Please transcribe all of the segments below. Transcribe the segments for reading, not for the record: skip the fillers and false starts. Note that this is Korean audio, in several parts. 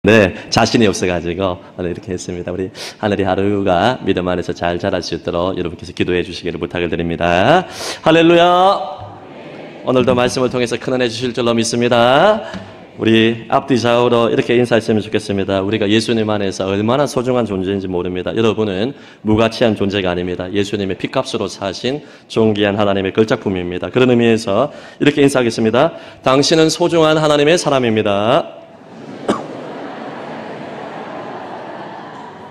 네, 자신이 없어가지고 오늘 이렇게 했습니다. 우리 하늘이 하루가 믿음 안에서 잘 자랄 수 있도록 여러분께서 기도해 주시기를 부탁을 드립니다. 할렐루야. 오늘도 말씀을 통해서 큰 은혜 주실 줄로 믿습니다. 우리 앞뒤 좌우로 이렇게 인사했으면 좋겠습니다. 우리가 예수님 안에서 얼마나 소중한 존재인지 모릅니다. 여러분은 무가치한 존재가 아닙니다. 예수님의 피값으로 사신 존귀한 하나님의 걸작품입니다. 그런 의미에서 이렇게 인사하겠습니다. 당신은 소중한 하나님의 사람입니다.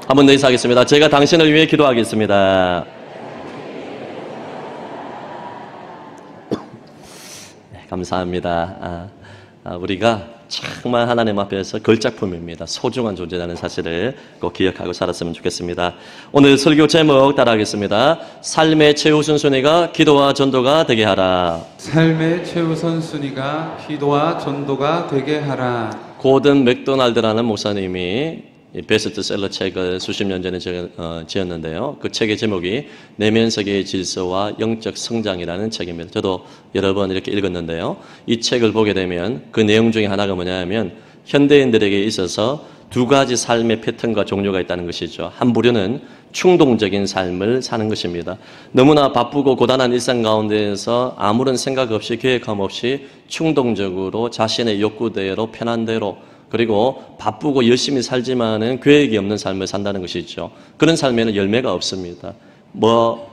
한 번 더 인사하겠습니다. 제가 당신을 위해 기도하겠습니다. 네, 감사합니다. 우리가 정말 하나님 앞에서 걸작품입니다. 소중한 존재라는 사실을 꼭 기억하고 살았으면 좋겠습니다. 오늘 설교 제목 따라하겠습니다. 삶의 최우선순위가 기도와 전도가 되게 하라. 삶의 최우선순위가 기도와 전도가 되게 하라. 고든 맥도날드라는 목사님이 베스트셀러 책을 수십 년 전에 지었는데요. 그 책의 제목이 내면 세계의 질서와 영적 성장이라는 책입니다. 저도 여러 번 이렇게 읽었는데요. 이 책을 보게 되면 그 내용 중에 하나가 뭐냐면 현대인들에게 있어서 두 가지 삶의 패턴과 종류가 있다는 것이죠. 한 부류는 충동적인 삶을 사는 것입니다. 너무나 바쁘고 고단한 일상 가운데에서 아무런 생각 없이 계획함 없이 충동적으로 자신의 욕구대로 편한 대로 그리고 바쁘고 열심히 살지만은 계획이 없는 삶을 산다는 것이죠. 그런 삶에는 열매가 없습니다.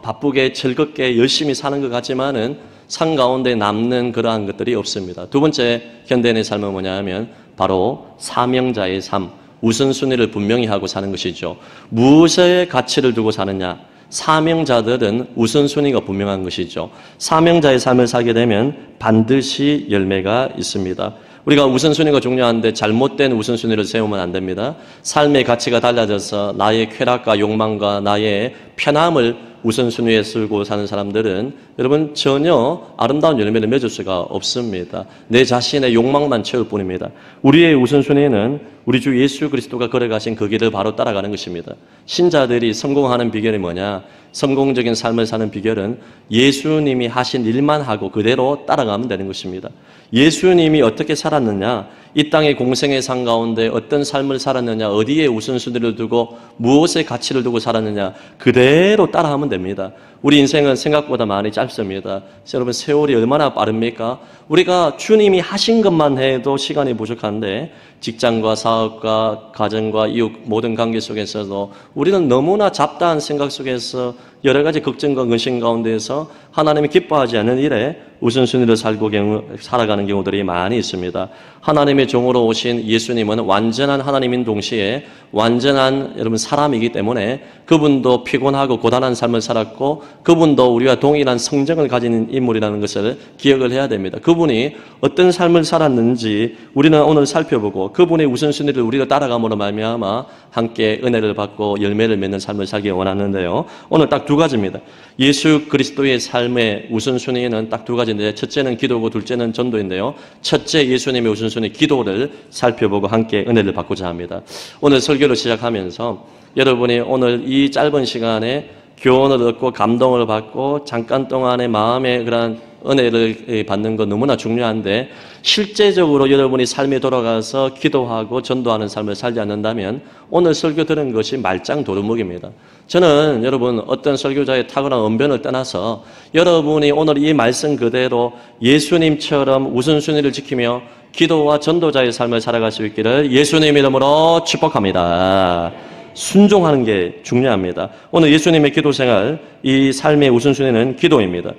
바쁘게 즐겁게 열심히 사는 것 같지만은 삶 가운데 남는 그러한 것들이 없습니다. 두 번째 현대인의 삶은 뭐냐 하면 바로 사명자의 삶, 우선순위를 분명히 하고 사는 것이죠. 무엇에 가치를 두고 사느냐? 사명자들은 우선순위가 분명한 것이죠. 사명자의 삶을 살게 되면 반드시 열매가 있습니다. 우리가 우선순위가 중요한데 잘못된 우선순위를 세우면 안 됩니다. 삶의 가치가 달라져서 나의 쾌락과 욕망과 나의 편함을 우선순위에 쓰고 사는 사람들은 여러분 전혀 아름다운 열매를 맺을 수가 없습니다. 내 자신의 욕망만 채울 뿐입니다. 우리의 우선순위는 우리 주 예수 그리스도가 걸어가신 그 길을 바로 따라가는 것입니다. 신자들이 성공하는 비결이 뭐냐? 성공적인 삶을 사는 비결은 예수님이 하신 일만 하고 그대로 따라가면 되는 것입니다. 예수님이 어떻게 살았느냐, 이 땅의 공생의 삶 가운데 어떤 삶을 살았느냐, 어디에 우선순위를 두고 무엇에 가치를 두고 살았느냐 그대로 따라하면 됩니다. 우리 인생은 생각보다 많이 짧습니다. 여러분 세월이 얼마나 빠릅니까? 우리가 주님이 하신 것만 해도 시간이 부족한데 직장과 사업과 가정과 이웃 모든 관계 속에서도 우리는 너무나 잡다한 생각 속에서 여러 가지 걱정과 근심 가운데에서 하나님이 기뻐하지 않는 일에 우선순위를 살아가는 경우들이 많이 있습니다. 하나님의 종으로 오신 예수님은 완전한 하나님인 동시에 완전한 여러분 사람이기 때문에 그분도 피곤하고 고단한 삶을 살았고 그분도 우리와 동일한 성정을 가진 인물이라는 것을 기억을 해야 됩니다. 그분이 어떤 삶을 살았는지 우리는 오늘 살펴보고 그분의 우선순위를 우리가 따라감으로 말미암아 함께 은혜를 받고 열매를 맺는 삶을 살기 원하는데요. 오늘 딱 두 가지입니다. 예수 그리스도의 삶의 우선순위는 딱 두 가지인데 첫째는 기도고 둘째는 전도인데요. 첫째 예수님의 우선순위 기도를 살펴보고 함께 은혜를 받고자 합니다. 오늘 설교를 시작하면서 여러분이 오늘 이 짧은 시간에 교훈을 얻고 감동을 받고 잠깐 동안의 마음의 그런 은혜를 받는 건 너무나 중요한데 실제적으로 여러분이 삶에 돌아가서 기도하고 전도하는 삶을 살지 않는다면 오늘 설교 들은 것이 말짱 도루묵입니다. 저는 여러분 어떤 설교자의 탁월한 언변을 떠나서 여러분이 오늘 이 말씀 그대로 예수님처럼 우선순위를 지키며 기도와 전도자의 삶을 살아갈 수 있기를 예수님 이름으로 축복합니다. 순종하는 게 중요합니다. 오늘 예수님의 기도 생활, 이 삶의 우선순위는 기도입니다.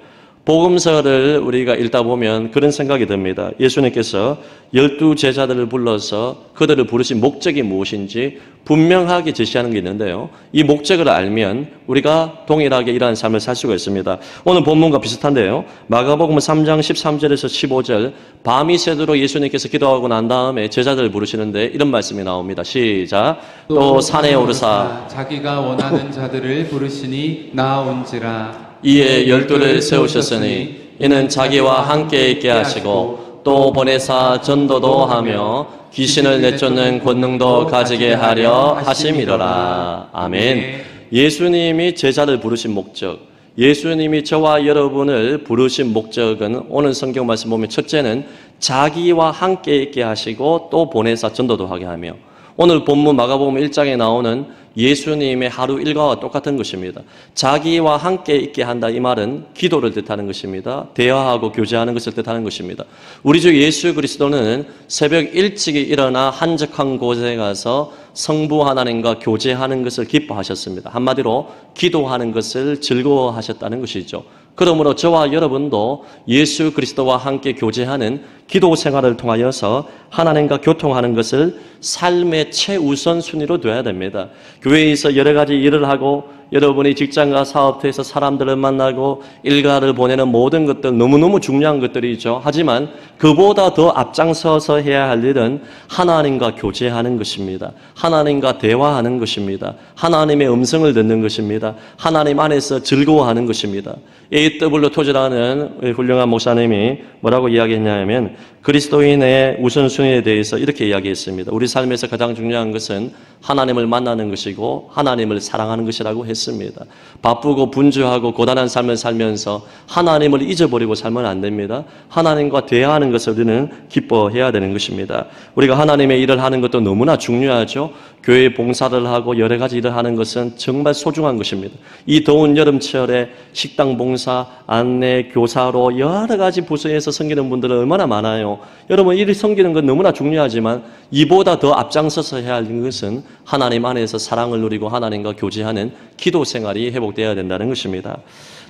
복음서를 우리가 읽다 보면 그런 생각이 듭니다. 예수님께서 12 제자들을 불러서 그들을 부르신 목적이 무엇인지 분명하게 제시하는 게 있는데요. 이 목적을 알면 우리가 동일하게 이러한 삶을 살 수가 있습니다. 오늘 본문과 비슷한데요. 마가복음 3장 13절에서 15절 밤이 새도록 예수님께서 기도하고 난 다음에 제자들을 부르시는데 이런 말씀이 나옵니다. 시작. 또 산에 오르사 자기가 원하는 자들을 부르시니 나온지라. 이에 12를 세우셨으니 이는 자기와 함께 있게 하시고 또 보내사 전도도 하며 귀신을 내쫓는 권능도 가지게 하려 하심이로라. 아멘. 예수님이 제자를 부르신 목적, 예수님이 저와 여러분을 부르신 목적은 오늘 성경 말씀 보면 첫째는 자기와 함께 있게 하시고 또 보내사 전도도 하게 하며 오늘 본문 마가복음 1장에 나오는 예수님의 하루 일과와 똑같은 것입니다. 자기와 함께 있게 한다 이 말은 기도를 뜻하는 것입니다. 대화하고 교제하는 것을 뜻하는 것입니다. 우리 주 예수 그리스도는 새벽 일찍이 일어나 한적한 곳에 가서 성부 하나님과 교제하는 것을 기뻐하셨습니다. 한마디로 기도하는 것을 즐거워하셨다는 것이죠. 그러므로 저와 여러분도 예수 그리스도와 함께 교제하는 기도 생활을 통하여서 하나님과 교통하는 것을 삶의 최우선 순위로 둬야 됩니다. 교회에서 여러 가지 일을 하고 여러분이 직장과 사업터에서 사람들을 만나고 일가를 보내는 모든 것들 너무너무 중요한 것들이죠. 하지만 그보다 더 앞장서서 해야 할 일은 하나님과 교제하는 것입니다. 하나님과 대화하는 것입니다. 하나님의 음성을 듣는 것입니다. 하나님 안에서 즐거워하는 것입니다. A.W. 토즈라는 훌륭한 목사님이 뭐라고 이야기했냐면 그리스도인의 우선순위에 대해서 이렇게 이야기했습니다. 우리 삶에서 가장 중요한 것은 하나님을 만나는 것이고 하나님을 사랑하는 것이라고 했습니다. 바쁘고 분주하고 고단한 삶을 살면서 하나님을 잊어버리고 살면 안 됩니다. 하나님과 대화하는 것을 우리는 기뻐해야 되는 것입니다. 우리가 하나님의 일을 하는 것도 너무나 중요하죠. 교회 봉사를 하고 여러 가지 일을 하는 것은 정말 소중한 것입니다. 이 더운 여름철에 식당 봉사, 안내, 교사로 여러 가지 부서에서 섬기는 분들은 얼마나 많아요. 여러분 일을 섬기는 건 너무나 중요하지만 이보다 더 앞장서서 해야 할 것은 하나님 안에서 사랑을 누리고 하나님과 교제하는 기도 생활이 회복되어야 된다는 것입니다.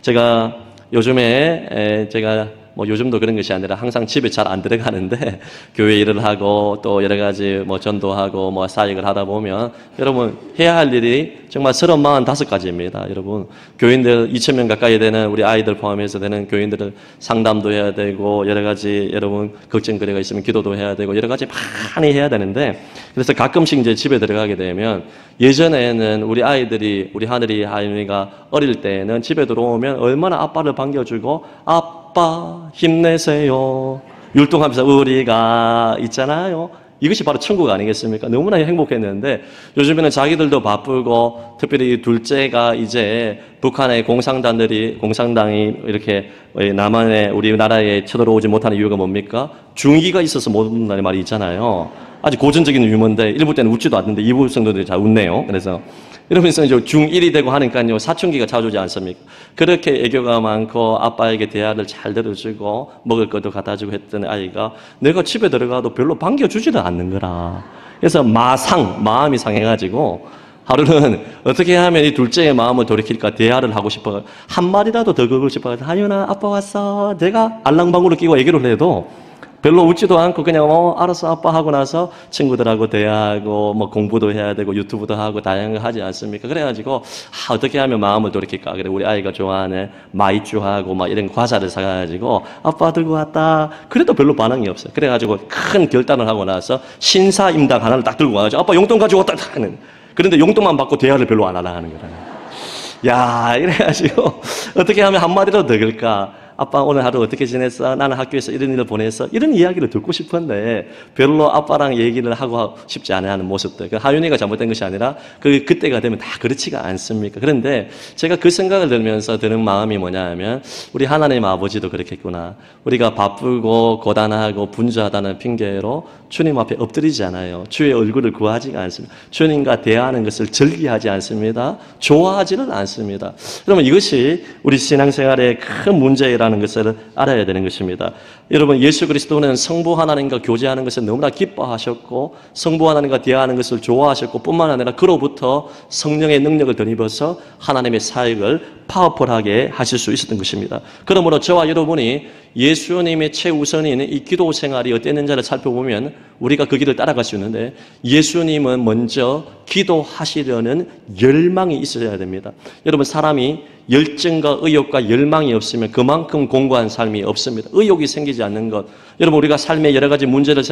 제가 요즘에 요즘도 그런 것이 아니라 항상 집에 잘 안 들어가는데 교회 일을 하고 또 여러 가지 전도하고 사역을 하다 보면 여러분 해야 할 일이 정말 35가지입니다. 여러분 교인들 2,000명 가까이 되는 우리 아이들 포함해서 되는 교인들을 상담도 해야 되고 여러 가지 여러분 걱정거리가 있으면 기도도 해야 되고 여러 가지 많이 해야 되는데 그래서 가끔씩 이제 집에 들어가게 되면 예전에는 우리 아이들이 우리 하늘이가 어릴 때는 집에 들어오면 얼마나 아빠를 반겨주고 아빠 힘내세요 율동하면서 우리가 있잖아요. 이것이 바로 천국 아니겠습니까? 너무나 행복했는데 요즘에는 자기들도 바쁘고 특별히 둘째가 이제 북한의 공산당이 이렇게 남한에 우리나라에 쳐들어오지 못하는 이유가 뭡니까? 중기가 있어서 못 온다는 말이 있잖아요. 아주 고전적인 유머인데 1부 때는 웃지도 않는데 2부 성도들이 잘 웃네요. 그래서 이러면서 이제 중1이 되고 하니까요 사춘기가 찾아오지 않습니까? 그렇게 애교가 많고 아빠에게 대화를 잘 들어주고 먹을 것도 갖다 주고 했던 아이가 내가 집에 들어가도 별로 반겨주지도 않는 거라. 그래서 마음이 상해가지고 하루는 어떻게 하면 이 둘째의 마음을 돌이킬까 대화를 하고 싶어 한마디라도 더 긁고 싶어 하윤아 아빠 왔어. 내가 알랑방구를 끼고 얘기를 해도 별로 웃지도 않고 그냥 알았어 아빠 하고 나서 친구들하고 대화하고 공부도 해야 되고 유튜브도 하고 다양한 거 하지 않습니까? 그래가지고 어떻게 하면 마음을 돌이킬까? 그래 우리 아이가 좋아하는 마이쮸하고 이런 과자를 사가지고 아빠 들고 왔다. 그래도 별로 반응이 없어요. 그래가지고 큰 결단을 하고 나서 신사임당 하나를 딱 들고 와가지고 아빠 용돈 가지고 왔다 하는. 그런데 용돈만 받고 대화를 별로 안 하는 거예요. 야 이래가지고 어떻게 하면 한마디라도 더 그럴까? 아빠 오늘 하루 어떻게 지냈어? 나는 학교에서 이런 일을 보냈어? 이런 이야기를 듣고 싶은데 별로 아빠랑 얘기를 하고 싶지 않아하는 모습들. 하윤이가 잘못된 것이 아니라 그때가 되면 다 그렇지가 않습니까? 그런데 제가 그 생각을 들면서 드는 마음이 뭐냐 하면 우리 하나님 아버지도 그렇겠구나. 우리가 바쁘고 고단하고 분주하다는 핑계로 주님 앞에 엎드리지 않아요. 주의 얼굴을 구하지가 않습니다. 주님과 대화하는 것을 즐기하지 않습니다. 좋아하지는 않습니다. 그러면 이것이 우리 신앙생활의 큰 문제라는 것을 알아야 되는 것입니다. 여러분 예수 그리스도는 성부 하나님과 교제하는 것을 너무나 기뻐하셨고 성부 하나님과 대화하는 것을 좋아하셨고 뿐만 아니라 그로부터 성령의 능력을 덧입어서 하나님의 사역을 파워풀하게 하실 수 있었던 것입니다. 그러므로 저와 여러분이 예수님의 최우선인 이 기도 생활이 어땠는지를 살펴보면 우리가 그 길을 따라갈 수 있는데 예수님은 먼저 기도하시려는 열망이 있어야 됩니다. 여러분 사람이 열정과 의욕과 열망이 없으면 그만큼 공고한 삶이 없습니다. 의욕이 생기지 않는 것. 여러분 우리가 삶에 여러 가지 문제를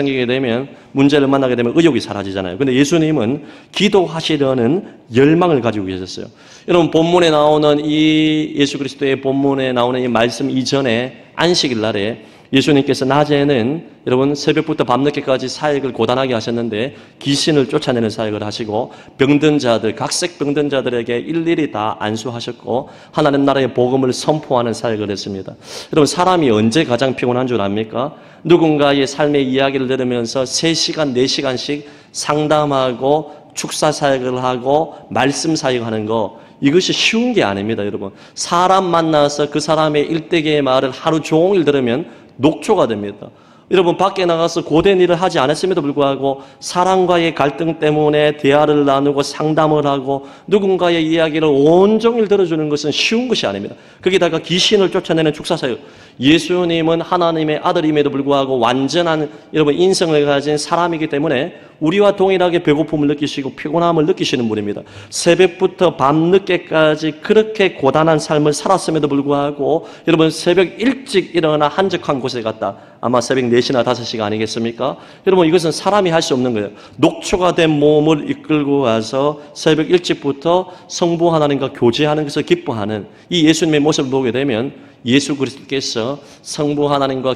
문제를 만나게 되면 의욕이 사라지잖아요. 그런데 예수님은 기도하시려는 열망을 가지고 계셨어요. 여러분 본문에 나오는 이 예수 그리스도의 본문에 나오는 이 말씀 이전에 안식일 날에 예수님께서 낮에는 여러분 새벽부터 밤늦게까지 사역을 고단하게 하셨는데 귀신을 쫓아내는 사역을 하시고 병든 자들, 각색 병든 자들에게 일일이 다 안수하셨고 하나님 나라의 복음을 선포하는 사역을 했습니다. 여러분 사람이 언제 가장 피곤한 줄 압니까? 누군가의 삶의 이야기를 들으면서 3시간, 4시간씩 상담하고 축사 사역을 하고 말씀 사역하는 거 이것이 쉬운 게 아닙니다, 여러분. 사람 만나서 그 사람의 일대기의 말을 하루 종일 들으면 녹초가 됩니다. 여러분 밖에 나가서 고된 일을 하지 않았음에도 불구하고 사람과의 갈등 때문에 대화를 나누고 상담을 하고 누군가의 이야기를 온종일 들어주는 것은 쉬운 것이 아닙니다. 거기다가 귀신을 쫓아내는 축사사역. 예수님은 하나님의 아들임에도 불구하고 완전한 여러분 인성을 가진 사람이기 때문에 우리와 동일하게 배고픔을 느끼시고 피곤함을 느끼시는 분입니다. 새벽부터 밤늦게까지 그렇게 고단한 삶을 살았음에도 불구하고 여러분 새벽 일찍 일어나 한적한 곳에 갔다. 아마 새벽 4시나 5시가 아니겠습니까? 여러분 이것은 사람이 할 수 없는 거예요. 녹초가 된 몸을 이끌고 가서 새벽 일찍부터 성부 하나님과 교제하는 것을 기뻐하는 이 예수님의 모습을 보게 되면 예수 그리스도께서 성부 하나님과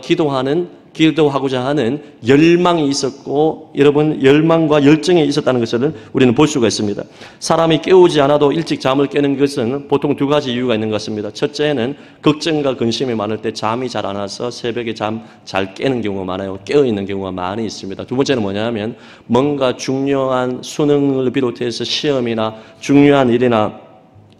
기도하고자 하는 열망이 있었고 여러분 열망과 열정이 있었다는 것을 우리는 볼 수가 있습니다. 사람이 깨우지 않아도 일찍 잠을 깨는 것은 보통 2가지 이유가 있는 것 같습니다. 첫째는 걱정과 근심이 많을 때 잠이 잘 안 와서 새벽에 잠 잘 깨는 경우가 많아요. 깨어있는 경우가 많이 있습니다. 두 번째는 뭐냐면 뭔가 중요한 수능을 비롯해서 시험이나 중요한 일이나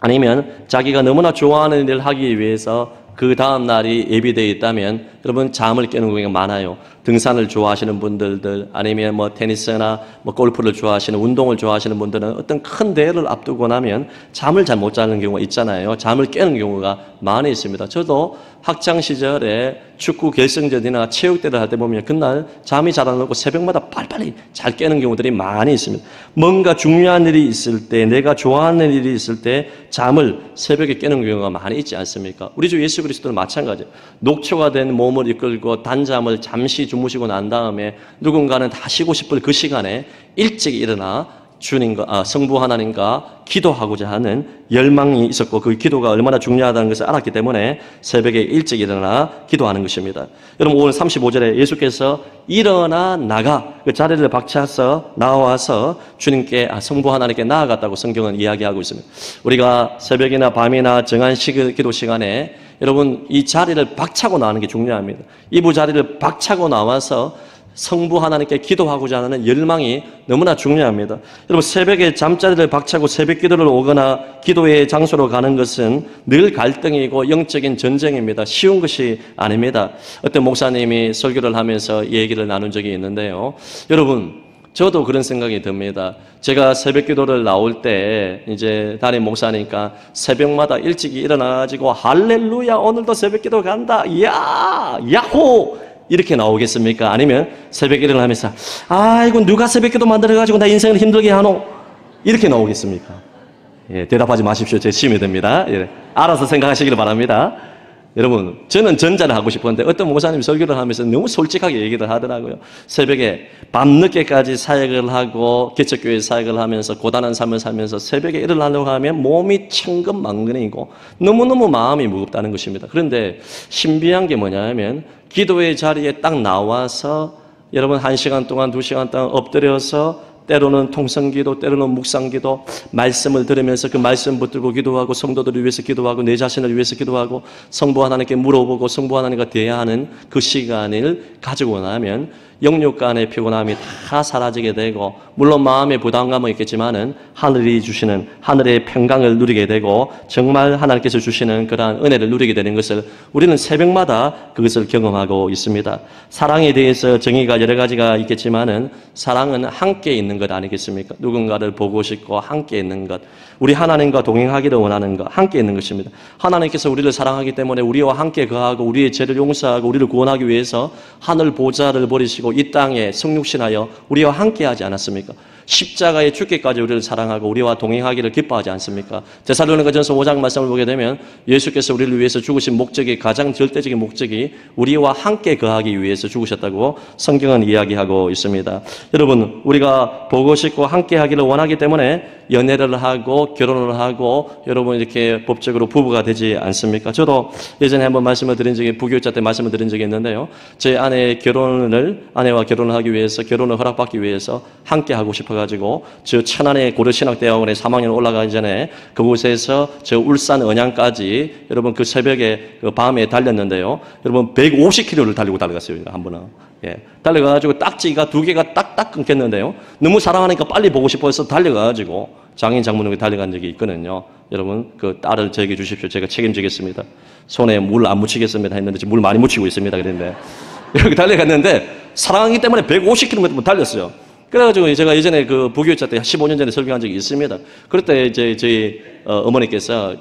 아니면 자기가 너무나 좋아하는 일을 하기 위해서 그 다음 날이 예비되어 있다면 여러분 잠을 깨는 경우가 많아요. 등산을 좋아하시는 분들 아니면 뭐 테니스나 뭐 골프를 좋아하시는 운동을 좋아하시는 분들은 어떤 큰 대회를 앞두고 나면 잠을 잘 못 자는 경우가 있잖아요. 잠을 깨는 경우가 많이 있습니다. 저도 학창 시절에 축구 결승전이나 체육대회를 할 때 보면 그날 잠이 잘 안 오고 새벽마다 빨리빨리 잘 깨는 경우들이 많이 있습니다. 뭔가 중요한 일이 있을 때 내가 좋아하는 일이 있을 때 잠을 새벽에 깨는 경우가 많이 있지 않습니까? 우리 주 예수 그리스도는 마찬가지예요. 녹초가 된 몸을 이끌고 단잠을 잠시 주무시고 난 다음에 누군가는 다 쉬고 싶을 그 시간에 일찍 일어나 주님과 성부 하나님과 기도하고자 하는 열망이 있었고 그 기도가 얼마나 중요하다는 것을 알았기 때문에 새벽에 일찍 일어나 기도하는 것입니다. 여러분 오늘 35절에 예수께서 일어나 나가 그 자리를 박차서 나와서 주님께 성부 하나님께 나아갔다고 성경은 이야기하고 있습니다. 우리가 새벽이나 밤이나 정한 기도 시간에 여러분 이 자리를 박차고 나오는 게 중요합니다. 이부 자리를 박차고 나와서 성부 하나님께 기도하고자 하는 열망이 너무나 중요합니다. 여러분 새벽에 잠자리를 박차고 새벽 기도를 오거나 기도의 장소로 가는 것은 늘 갈등이고 영적인 전쟁입니다. 쉬운 것이 아닙니다. 어떤 목사님이 설교를 하면서 얘기를 나눈 적이 있는데요. 여러분 저도 그런 생각이 듭니다. 제가 새벽 기도를 나올 때 이제 담임 목사니까 새벽마다 일찍 일어나가지고 할렐루야 오늘도 새벽 기도 간다 야호 이렇게 나오겠습니까? 아니면 새벽에 일어나면서 아이고 누가 새벽 기도 만들어가지고 나 인생을 힘들게 하노? 이렇게 나오겠습니까? 예, 대답하지 마십시오. 제 심이 됩니다. 예, 알아서 생각하시길 바랍니다. 여러분 저는 전자를 하고 싶었는데 어떤 목사님이 설교를 하면서 너무 솔직하게 얘기를 하더라고요. 새벽에 밤늦게까지 사역을 하고 개척교회 사역을 하면서 고단한 삶을 살면서 새벽에 일어나려고 하면 몸이 천근만근이고 너무너무 마음이 무겁다는 것입니다. 그런데 신비한 게 뭐냐면 기도의 자리에 딱 나와서 여러분 1시간 동안 2시간 동안 엎드려서 때로는 통성기도, 때로는 묵상기도, 말씀을 들으면서 그 말씀 붙들고 기도하고 성도들을 위해서 기도하고 내 자신을 위해서 기도하고 성부 하나님께 물어보고 성부 하나님과 대화하는 그 시간을 가지고 나면 영육간의 피곤함이 다 사라지게 되고 물론 마음의 부담감은 있겠지만은 하늘이 주시는 하늘의 평강을 누리게 되고 정말 하나님께서 주시는 그러한 은혜를 누리게 되는 것을 우리는 새벽마다 그것을 경험하고 있습니다. 사랑에 대해서 정의가 여러 가지가 있겠지만은 사랑은 함께 있는 것 아니겠습니까? 누군가를 보고 싶고 함께 있는 것, 우리 하나님과 동행하기를 원하는 것, 함께 있는 것입니다. 하나님께서 우리를 사랑하기 때문에 우리와 함께 거하고 우리의 죄를 용서하고 우리를 구원하기 위해서 하늘 보좌를 버리시고 오시고 이 땅에 성육신하여 우리와 함께하지 않았습니까? 십자가에 죽기까지 우리를 사랑하고 우리와 동행하기를 기뻐하지 않습니까? 데살로니가전서 5장 말씀을 보게 되면 예수께서 우리를 위해서 죽으신 목적이, 가장 절대적인 목적이 우리와 함께 거하기 위해서 죽으셨다고 성경은 이야기하고 있습니다. 여러분, 우리가 보고 싶고 함께 하기를 원하기 때문에 연애를 하고 결혼을 하고 여러분 이렇게 법적으로 부부가 되지 않습니까? 저도 예전에 한번 말씀을 드린 적이, 부교육자 때 말씀을 드린 적이 있는데요. 제 아내와 결혼을 하기 위해서, 결혼을 허락받기 위해서 함께 하고 싶어가지고 저 천안의 고려신학대학원에 3학년 올라가기 전에 그곳에서 저 울산 언양까지 여러분 그 새벽에 그 밤에 달렸는데요. 여러분 150km를 달려갔어요. 한 번은. 예. 달려가가지고 딱지가 2개가 딱딱 끊겼는데요. 너무 사랑하니까 빨리 보고 싶어서 달려가가지고 장인 장모님께 달려간 적이 있거든요. 여러분 그 딸을 저에게 주십시오. 제가 책임지겠습니다. 손에 물 안 묻히겠습니다 했는데 지금 물 많이 묻히고 있습니다. 그랬는데 이렇게 달려갔는데 사랑하기 때문에 150km 달렸어요. 그래가지고 제가 예전에 그 부교육자 때 15년 전에 설교한 적이 있습니다. 그럴 때 이제 저희 어머니께서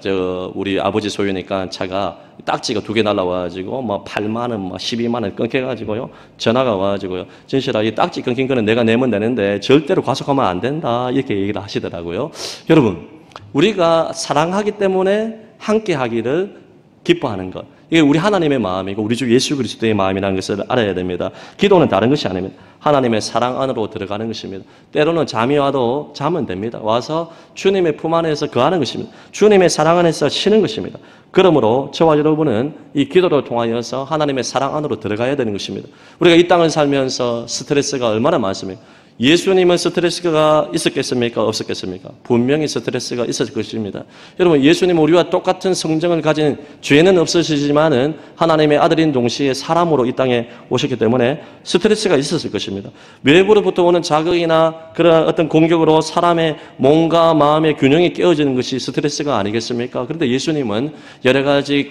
우리 아버지 소유니까 차가 딱지가 2개 날라와가지고 뭐 8만 원, 뭐 12만 원 끊겨가지고요. 전화가 와가지고요. 진실아, 이 딱지 끊긴 거는 내가 내면 되는데 절대로 과속하면 안 된다. 이렇게 얘기를 하시더라고요. 여러분, 우리가 사랑하기 때문에 함께 하기를 기뻐하는 것. 이게 우리 하나님의 마음이고 우리 주 예수 그리스도의 마음이라는 것을 알아야 됩니다. 기도는 다른 것이 아닙니다. 하나님의 사랑 안으로 들어가는 것입니다. 때로는 잠이 와도 자면 됩니다. 와서 주님의 품 안에서 거하는 것입니다. 주님의 사랑 안에서 쉬는 것입니다. 그러므로 저와 여러분은 이 기도를 통하여서 하나님의 사랑 안으로 들어가야 되는 것입니다. 우리가 이 땅을 살면서 스트레스가 얼마나 많습니까? 예수님은 스트레스가 있었겠습니까? 없었겠습니까? 분명히 스트레스가 있었을 것입니다. 여러분, 예수님은 우리와 똑같은 성정을 가진, 죄는 없으시지만은 하나님의 아들인 동시에 사람으로 이 땅에 오셨기 때문에 스트레스가 있었을 것입니다. 외부로부터 오는 자극이나 그런 어떤 공격으로 사람의 몸과 마음의 균형이 깨어지는 것이 스트레스가 아니겠습니까? 그런데 예수님은 여러 가지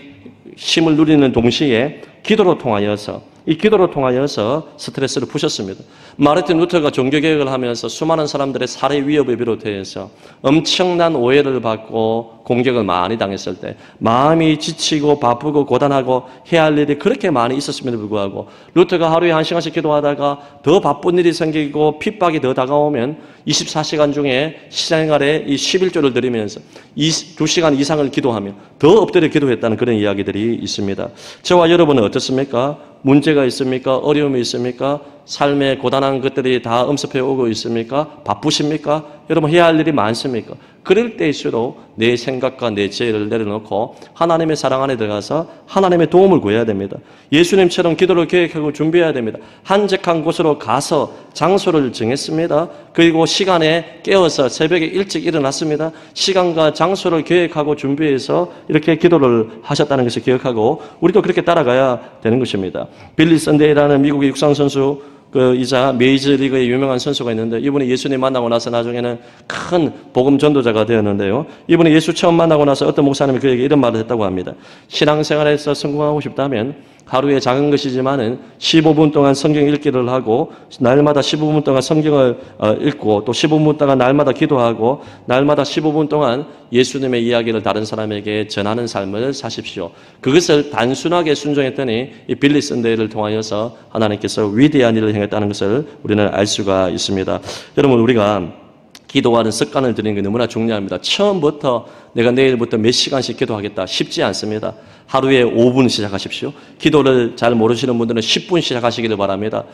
힘을 누리는 동시에 기도로 통하여서, 이 기도를 통하여서 스트레스를 푸셨습니다. 마르틴 루터가 종교개혁을 하면서 수많은 사람들의 살해 위협을 비롯해서 엄청난 오해를 받고 공격을 많이 당했을 때 마음이 지치고 바쁘고 고단하고 해야 할 일이 그렇게 많이 있었음에도 불구하고 루터가 하루에 1시간씩 기도하다가 더 바쁜 일이 생기고 핍박이 더 다가오면 24시간 중에 시생활에 이 11조를 드리면서 2시간 이상을 기도하며 더 엎드려 기도했다는 그런 이야기들이 있습니다. 저와 여러분은 어떻습니까? 문제가 있습니까? 어려움이 있습니까? 삶의 고단한 것들이 다 엄습해 오고 있습니까? 바쁘십니까? 여러분 해야 할 일이 많습니까? 그럴 때일수록 내 생각과 내 죄를 내려놓고 하나님의 사랑 안에 들어가서 하나님의 도움을 구해야 됩니다. 예수님처럼 기도를 계획하고 준비해야 됩니다. 한적한 곳으로 가서 장소를 정했습니다. 그리고 시간에 깨어서 새벽에 일찍 일어났습니다. 시간과 장소를 계획하고 준비해서 이렇게 기도를 하셨다는 것을 기억하고 우리도 그렇게 따라가야 되는 것입니다. 빌리 썬데이라는 미국의 육상 선수 이자 메이저리그의 유명한 선수가 있는데 이분이 예수님 만나고 나서 나중에는 큰 복음 전도자가 되었는데요. 이분이 예수 처음 만나고 나서 어떤 목사님이 그에게 이런 말을 했다고 합니다. 신앙생활에서 성공하고 싶다면 하루에 작은 것이지만은 15분 동안 성경 읽기를 하고 날마다 15분 동안 성경을 읽고 또 15분 동안 날마다 기도하고 날마다 15분 동안 예수님의 이야기를 다른 사람에게 전하는 삶을 사십시오. 그것을 단순하게 순종했더니 이 빌리 썬데이를 통하여서 하나님께서 위대한 일을 행했다는 것을 우리는 알 수가 있습니다. 여러분, 우리가 기도하는 습관을 들이는 게 너무나 중요합니다. 처음부터 내가 내일부터 몇 시간씩 기도하겠다 쉽지 않습니다. 하루에 5분 시작하십시오. 기도를 잘 모르시는 분들은 10분 시작하시기를 바랍니다.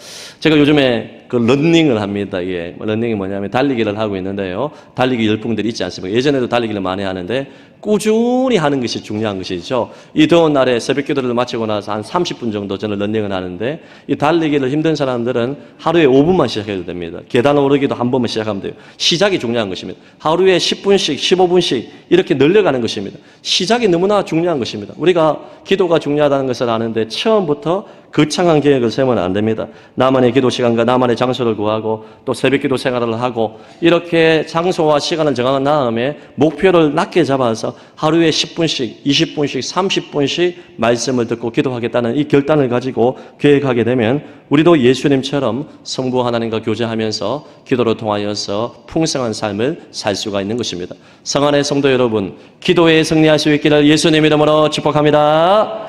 제가 요즘에 그 러닝을 합니다. 예. 러닝이 뭐냐면 달리기를 하고 있는데요. 달리기 열풍들이 있지 않습니까? 예전에도 달리기를 많이 하는데 꾸준히 하는 것이 중요한 것이죠. 이 더운 날에 새벽 기도를 마치고 나서 한 30분 정도 저는 러닝을 하는데 이 달리기를 힘든 사람들은 하루에 5분만 시작해도 됩니다. 계단 오르기도 한 번만 시작하면 돼요. 시작이 중요한 것입니다. 하루에 10분씩, 15분씩 이렇게 늘려가는 것입니다. 시작이 너무나 중요한 것입니다. 우리가 기도가 중요하다는 것을 아는데 처음부터 거창한 계획을 세우면 안 됩니다. 나만의 기도 시간과 나만의 장소를 구하고 또 새벽 기도 생활을 하고 이렇게 장소와 시간을 정한 다음에 목표를 낮게 잡아서 하루에 10분씩, 20분씩, 30분씩 말씀을 듣고 기도하겠다는 이 결단을 가지고 계획하게 되면 우리도 예수님처럼 성부 하나님과 교제하면서 기도를 통하여서 풍성한 삶을 살 수가 있는 것입니다. 성안의 성도 여러분, 기도에 승리할 수 있기를 예수님 이름으로 축복합니다.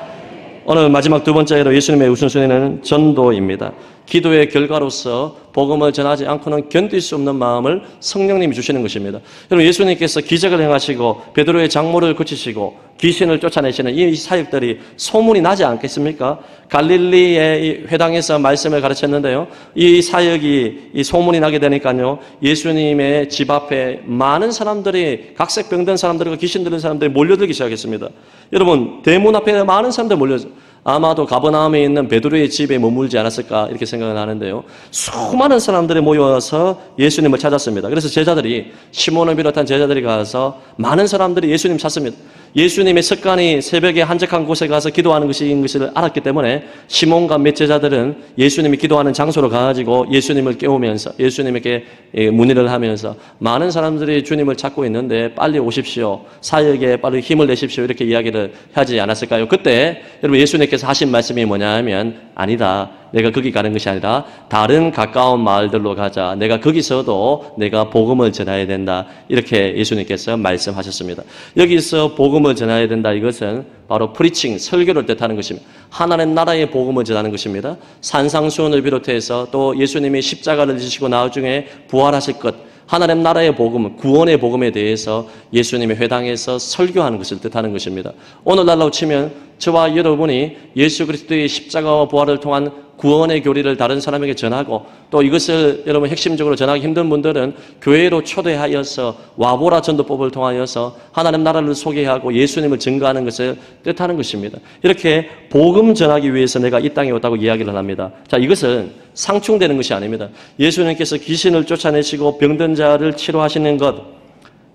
오늘 마지막 두 번째로 예수님의 우선순위는 전도입니다. 기도의 결과로서 복음을 전하지 않고는 견딜 수 없는 마음을 성령님이 주시는 것입니다. 여러분, 예수님께서 기적을 행하시고 베드로의 장모를 고치시고 귀신을 쫓아내시는 이 사역들이 소문이 나지 않겠습니까? 갈릴리의 회당에서 말씀을 가르쳤는데요. 이 사역이 이 소문이 나게 되니까요, 예수님의 집 앞에 많은 사람들이, 각색 병든 사람들과 귀신 들린 사람들이 몰려들기 시작했습니다. 여러분, 대문 앞에 많은 사람들이 몰려서 아마도 가버나움에 있는 베드로의 집에 머물지 않았을까 이렇게 생각을 하는데요. 수많은 사람들이 모여서 예수님을 찾았습니다. 그래서 제자들이, 시몬을 비롯한 제자들이 가서 많은 사람들이 예수님 찾습니다. 예수님의 습관이 새벽에 한적한 곳에 가서 기도하는 것인 것을 알았기 때문에 시몬과 몇 제자들은 예수님이 기도하는 장소로 가가지고 예수님을 깨우면서 예수님에게 문의를 하면서 많은 사람들이 주님을 찾고 있는데 빨리 오십시오. 사역에 빨리 힘을 내십시오. 이렇게 이야기를 하지 않았을까요? 그때 여러분, 예수님께서 하신 말씀이 뭐냐 하면, 아니다. 내가 거기 가는 것이 아니라 다른 가까운 마을들로 가자. 내가 거기서도 내가 복음을 전해야 된다. 이렇게 예수님께서 말씀하셨습니다. 여기서 복음을 전해야 된다. 이것은 바로 프리칭, 설교를 뜻하는 것입니다. 하나님 나라의 복음을 전하는 것입니다. 산상수훈을 비롯해서 또 예수님이 십자가를 지시고 나중에 부활하실 것, 하나님 나라의 복음, 구원의 복음에 대해서 예수님의 회당에서 설교하는 것을 뜻하는 것입니다. 오늘날로 치면 저와 여러분이 예수 그리스도의 십자가와 부활을 통한 구원의 교리를 다른 사람에게 전하고, 또 이것을 여러분 핵심적으로 전하기 힘든 분들은 교회로 초대하여서 와보라 전도법을 통하여서 하나님 나라를 소개하고 예수님을 증거하는 것을 뜻하는 것입니다. 이렇게 복음 전하기 위해서 내가 이 땅에 왔다고 이야기를 합니다. 자, 이것은 상충되는 것이 아닙니다. 예수님께서 귀신을 쫓아내시고 병든 자를 치료하시는 것,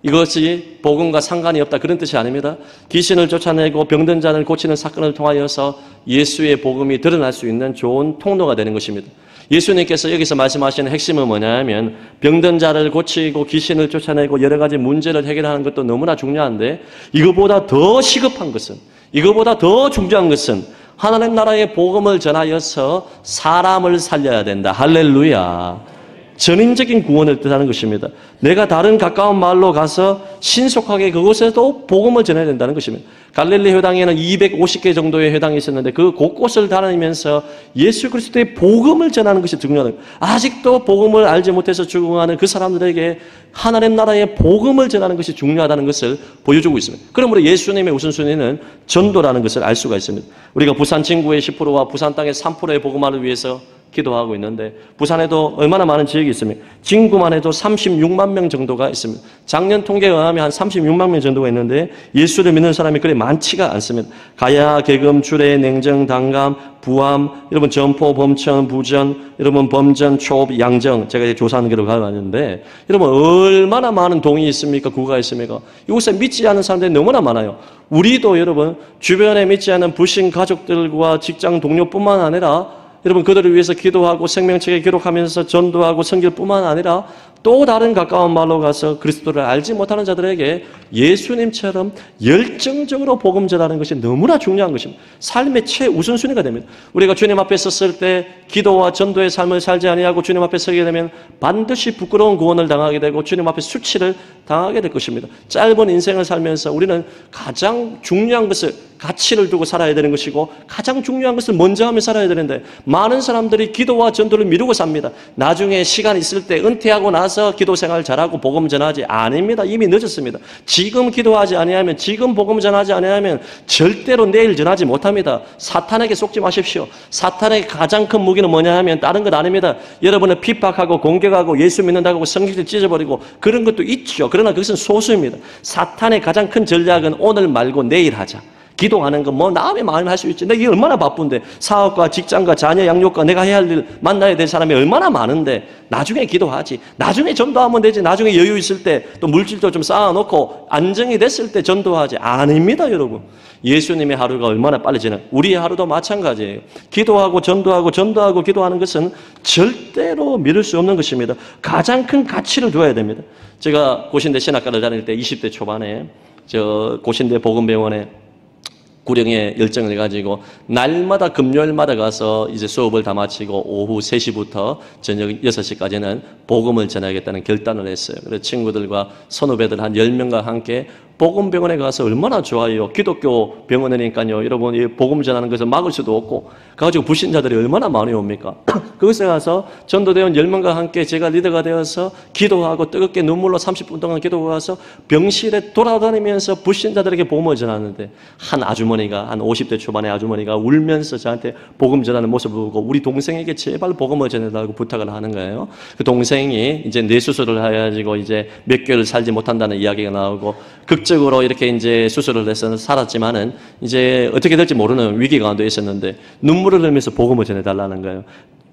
이것이 복음과 상관이 없다, 그런 뜻이 아닙니다. 귀신을 쫓아내고 병든 자를 고치는 사건을 통하여서 예수의 복음이 드러날 수 있는 좋은 통로가 되는 것입니다. 예수님께서 여기서 말씀하시는 핵심은 뭐냐면, 병든 자를 고치고 귀신을 쫓아내고 여러 가지 문제를 해결하는 것도 너무나 중요한데, 이거보다 더 시급한 것은, 이거보다 더 중요한 것은 하나님 나라의 복음을 전하여서 사람을 살려야 된다. 할렐루야. 전인적인 구원을 뜻하는 것입니다. 내가 다른 가까운 마을로 가서 신속하게 그곳에도 복음을 전해야 된다는 것입니다. 갈릴리 회당에는 250개 정도의 회당이 있었는데 그 곳곳을 다니면서 예수 그리스도의 복음을 전하는 것이 중요하다. 아직도 복음을 알지 못해서 죽어가는 그 사람들에게 하나님 나라의 복음을 전하는 것이 중요하다는 것을 보여주고 있습니다. 그러므로 예수님의 우선순위는 전도라는 것을 알 수가 있습니다. 우리가 부산 진구의 10%와 부산 땅의 3%의 복음화를 위해서 기도하고 있는데, 부산에도 얼마나 많은 지역이 있습니까? 진구만 해도 36만 명 정도가 있습니다. 작년 통계에 의하면 한 36만 명 정도가 있는데 예수를 믿는 사람이 그리 많지가 않습니다. 가야, 계금, 주례, 냉정, 당감, 부암, 여러분 점포, 범천, 부전, 여러분 범전, 초업, 양정, 제가 조사하는 게로 가봤는데 여러분 얼마나 많은 동이 있습니까? 구가 있습니까? 이곳에 믿지 않는 사람들이 너무나 많아요. 우리도 여러분 주변에 믿지 않는 불신 가족들과 직장 동료뿐만 아니라 여러분 그들을 위해서 기도하고 생명책에 기록하면서 전도하고 섬길 뿐만 아니라 또 다른 가까운 마을로 가서 그리스도를 알지 못하는 자들에게 예수님처럼 열정적으로 복음 전하는 것이 너무나 중요한 것입니다. 삶의 최우선순위가 됩니다. 우리가 주님 앞에 섰을 때 기도와 전도의 삶을 살지 아니하고 주님 앞에 서게 되면 반드시 부끄러운 구원을 당하게 되고 주님 앞에 수치를 당하게 될 것입니다. 짧은 인생을 살면서 우리는 가장 중요한 것을, 가치를 두고 살아야 되는 것이고 가장 중요한 것을 먼저 하며 살아야 되는데 많은 사람들이 기도와 전도를 미루고 삽니다. 나중에 시간 있을 때 은퇴하고 나서 기도 생활 잘하고 복음 전하지. 아닙니다. 이미 늦었습니다. 지금 기도하지 아니하면, 지금 복음 전하지 아니하면 절대로 내일 전하지 못합니다. 사탄에게 속지 마십시오. 사탄의 가장 큰 무기는 뭐냐 하면 다른 것 아닙니다. 여러분을 핍박하고 공격하고 예수 믿는다고 성경을 찢어버리고 그런 것도 있죠. 그러나 그것은 소수입니다. 사탄의 가장 큰 전략은 오늘 말고 내일 하자. 기도하는 건 뭐 나음의 마음에 할 수 있지. 내가 얼마나 바쁜데 사업과 직장과 자녀 양육과 내가 해야 할 일, 만나야 될 사람이 얼마나 많은데 나중에 기도하지. 나중에 전도하면 되지. 나중에 여유 있을 때 또 물질도 좀 쌓아놓고 안정이 됐을 때 전도하지. 아닙니다, 여러분. 예수님의 하루가 얼마나 빨리 지나. 우리의 하루도 마찬가지예요. 기도하고 전도하고 전도하고 기도하는 것은 절대로 미룰 수 없는 것입니다. 가장 큰 가치를 두어야 됩니다. 제가 고신대 신학과를 다닐 때 20대 초반에 고신대 복음병원에 구령에 열정을 가지고 날마다 금요일마다 가서 이제 수업을 다 마치고 오후 3시부터 저녁 6시까지는 복음을 전하겠다는 결단을 했어요. 그래서 친구들과 선후배들 한 10명과 함께 복음병원에 가서 얼마나 좋아요. 기독교 병원이니까요. 여러분, 이 복음 전하는 것을 막을 수도 없고, 가지고 불신자들이 얼마나 많이 옵니까? 그것에 가서 전도대원 10명과 함께 제가 리더가 되어서 기도하고 뜨겁게 눈물로 30분 동안 기도하서 병실에 돌아다니면서 불신자들에게 복음을 전하는데, 한 아주머니가, 한 50대 초반의 아주머니가 울면서 저한테 복음 전하는 모습을 보고 우리 동생에게 제발 복음을 전해달라고 부탁을 하는 거예요. 그 동생이 이제 뇌수술을 해가지고 이제 몇 개월 살지 못한다는 이야기가 나오고, 극적으로 이렇게 이제 수술을 해서 살았지만은 이제 어떻게 될지 모르는 위기 가운데 있었는데 눈물을 흘리면서 복음을 전해달라는 거예요.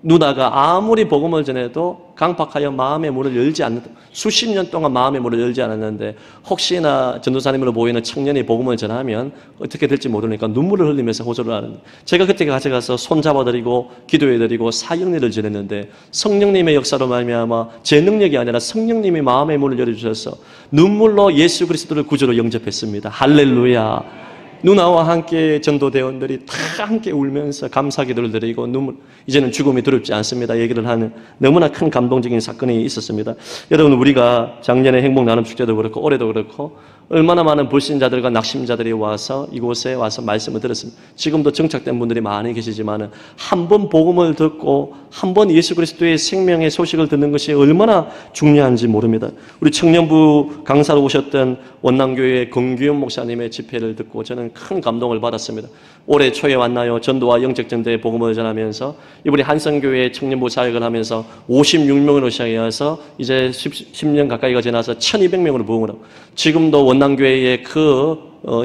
누나가 아무리 복음을 전해도 강팍하여 마음의 문을 열지 않는, 수십 년 동안 마음의 문을 열지 않았는데 혹시나 전도사님으로 보이는 청년이 복음을 전하면 어떻게 될지 모르니까 눈물을 흘리면서 호소를 하는, 제가 그때 같이 가서 손잡아드리고 기도해드리고 사형리를 지냈는데, 성령님의 역사로 말미암아 제 능력이 아니라 성령님이 마음의 문을 열어주셔서 눈물로 예수 그리스도를 구주로 영접했습니다. 할렐루야. 누나와 함께 전도대원들이 다 함께 울면서 감사기도를 드리고 눈물, 이제는 죽음이 두렵지 않습니다 얘기를 하는 너무나 큰 감동적인 사건이 있었습니다. 여러분, 우리가 작년에 행복 나눔 축제도 그렇고 올해도 그렇고 얼마나 많은 불신자들과 낙심자들이 와서 이곳에 와서 말씀을 들었습니다. 지금도 정착된 분들이 많이 계시지만 한 번 복음을 듣고 한 번 예수 그리스도의 생명의 소식을 듣는 것이 얼마나 중요한지 모릅니다. 우리 청년부 강사로 오셨던 원남교회 권규현 목사님의 집회를 듣고 저는 큰 감동을 받았습니다. 올해 초에 왔나요? 전도와 영적전도의 복음을 전하면서 이번에 한성교회 청년부 사역을 하면서 56명으로 시작해서 이제 10년 가까이가 지나서 1200명으로 부흥을 하고, 지금도 원남교회의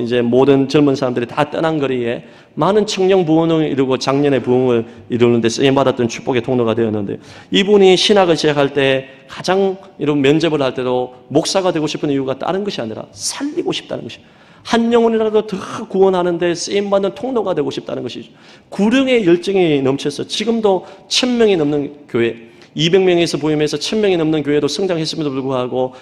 이제 모든 젊은 사람들이 다 떠난 거리에 많은 청년 부흥을 이루고 작년에 부흥을 이루는데 쓰임받았던 축복의 통로가 되었는데, 이분이 신학을 시작할 때 가장 이런 면접을 할 때도 목사가 되고 싶은 이유가 다른 것이 아니라 살리고 싶다는 것이죠. 한 영혼이라도 더 구원하는데 쓰임받는 통로가 되고 싶다는 것이죠. 구령의 열정이 넘쳐서 지금도 1000명이 넘는 교회, 200명에서 부임해서 1000명이 넘는 교회도 성장했음에도 불구하고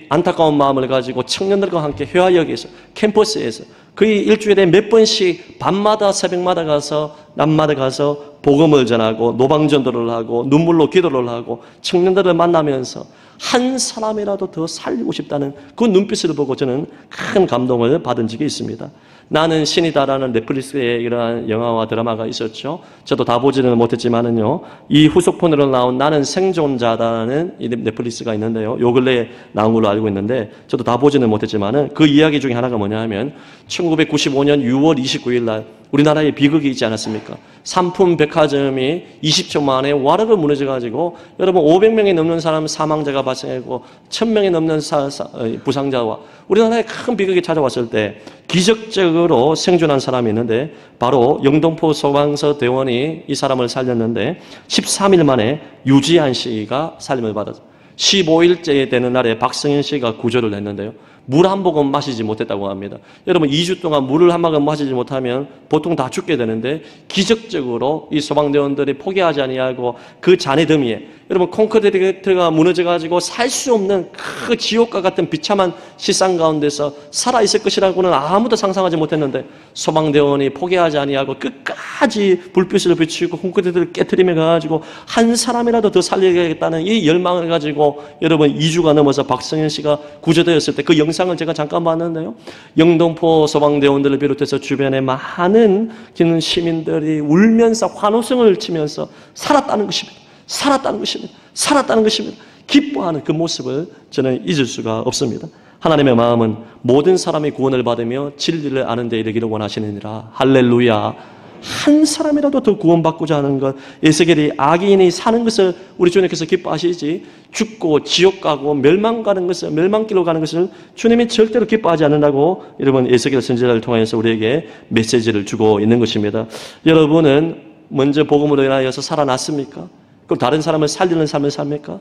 안타까운 마음을 가지고 청년들과 함께 회화역에서, 캠퍼스에서 거의 일주일에 몇 번씩 밤마다 새벽마다 가서 낮마다 가서 복음을 전하고 노방전도를 하고 눈물로 기도를 하고 청년들을 만나면서 한 사람이라도 더 살리고 싶다는 그 눈빛을 보고 저는 큰 감동을 받은 적이 있습니다. 나는 신이다라는 넷플릭스의 이러한 영화와 드라마가 있었죠. 저도 다 보지는 못했지만은요, 이 후속편으로 나온 나는 생존자다라는 이 넷플릭스가 있는데요, 요 근래에 나온 걸로 알고 있는데 저도 다 보지는 못했지만은 그 이야기 중에 하나가 뭐냐 하면 1995년 6월 29일 날 우리나라에 비극이 있지 않았습니까? 상품 백화점이 20초 만에 와르르 무너져가지고 여러분 500명이 넘는 사람 사망자가 발생하고 1000명이 넘는 부상자와 우리나라에 큰 비극이 찾아왔을 때 기적적으로 생존한 사람이 있는데 바로 영등포 소방서 대원이 이 사람을 살렸는데 13일 만에 유지한 씨가 살림을 받았어요. 15일째 되는 날에 박성현 씨가 구조를 했는데요. 물 한 모금 마시지 못했다고 합니다. 여러분 2주 동안 물을 한 모금 마시지 못하면 보통 다 죽게 되는데 기적적으로 이 소방대원들이 포기하지 아니하고 그 잔해 더미에 여러분 콘크리트가 무너져가지고 살 수 없는 그 지옥과 같은 비참한 실상 가운데서 살아있을 것이라고는 아무도 상상하지 못했는데 소방대원이 포기하지 아니하고 끝까지 불빛을 비추고 콘크리트를 깨트리며 가지고 한 사람이라도 더 살려야겠다는 이 열망을 가지고 여러분 2주가 넘어서 박성현 씨가 구조되었을 때 그 영상을 제가 잠깐 봤는데요. 영등포 소방대원들을 비롯해서 주변에 많은 시민들이 울면서 환호성을 치면서 살았다는 것입니다. 살았다는 것입니다. 살았다는 것입니다. 기뻐하는 그 모습을 저는 잊을 수가 없습니다. 하나님의 마음은 모든 사람이 구원을 받으며 진리를 아는 데 이르기를 원하시느니라. 할렐루야. 한 사람이라도 더 구원받고자 하는 것, 에스겔이 악인이 사는 것을 우리 주님께서 기뻐하시지 죽고 지옥 가고 멸망 가는 것을, 멸망길로 가는 것을 주님이 절대로 기뻐하지 않는다고 여러분 에스겔 선지자를 통해서 우리에게 메시지를 주고 있는 것입니다. 여러분은 먼저 복음으로 인하여서 살아났습니까? 그럼 다른 사람을 살리는 삶을 삽니까?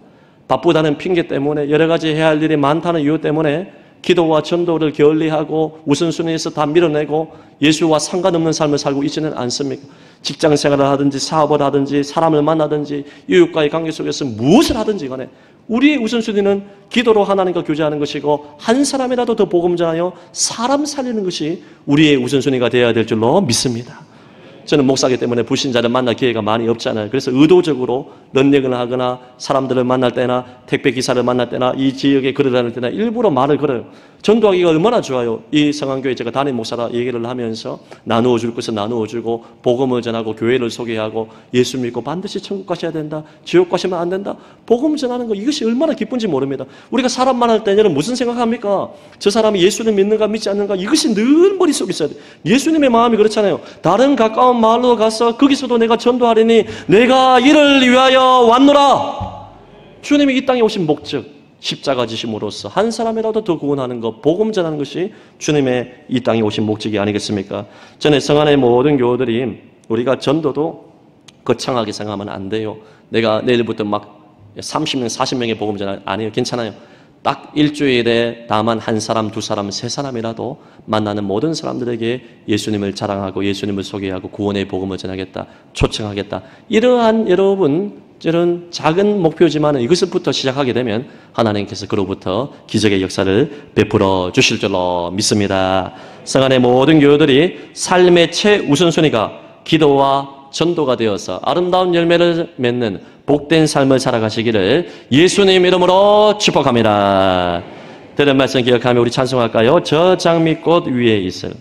바쁘다는 핑계 때문에 여러 가지 해야 할 일이 많다는 이유 때문에 기도와 전도를 게을리하고 우선순위에서 다 밀어내고 예수와 상관없는 삶을 살고 있지는 않습니까? 직장 생활을 하든지 사업을 하든지 사람을 만나든지 이웃과의 관계 속에서 무엇을 하든지 간에 우리의 우선순위는 기도로 하나님과 교제하는 것이고 한 사람이라도 더 복음 전하여 사람 살리는 것이 우리의 우선순위가 되어야 될 줄로 믿습니다. 저는 목사이기 때문에 불신자를 만날 기회가 많이 없잖아요. 그래서 의도적으로 런닝을 하거나 사람들을 만날 때나 택배 기사를 만날 때나 이 지역에 걸어 다닐 때나 일부러 말을 걸어요. 전도하기가 얼마나 좋아요. 이 성안교회 제가 담임 목사라 얘기를 하면서 나누어 줄 것을 나누어 주고 복음을 전하고 교회를 소개하고 예수 믿고 반드시 천국 가셔야 된다. 지옥 가시면 안 된다. 복음 전하는 거 이것이 얼마나 기쁜지 모릅니다. 우리가 사람 만날 때는 무슨 생각합니까? 저 사람이 예수님 믿는가 믿지 않는가 이것이 늘 머릿속에 있어야 돼. 예수님의 마음이 그렇잖아요. 다른 가까운 마을로 가서 거기서도 내가 전도하리니 내가 이를 위하여 왔노라. 주님이 이 땅에 오신 목적 십자가 지심으로써 한 사람이라도 더 구원하는 것, 복음 전하는 것이 주님의 이 땅에 오신 목적이 아니겠습니까? 전에 성안의 모든 교우들이 우리가 전도도 거창하게 생각하면 안 돼요. 내가 내일부터 막 30명, 40명의 복음 전하 아니에요. 괜찮아요. 딱 일주일에 다만 한 사람, 두 사람, 세 사람이라도 만나는 모든 사람들에게 예수님을 자랑하고 예수님을 소개하고 구원의 복음을 전하겠다, 초청하겠다. 이러한 여러분 이런 작은 목표지만 이것부터 시작하게 되면 하나님께서 그로부터 기적의 역사를 베풀어 주실 줄로 믿습니다. 성안의 모든 교우들이 삶의 최우선순위가 기도와 전도가 되어서 아름다운 열매를 맺는 복된 삶을 살아가시기를 예수님 이름으로 축복합니다. 들은 말씀 기억하며 우리 찬송할까요? 저 장미꽃 위에 있을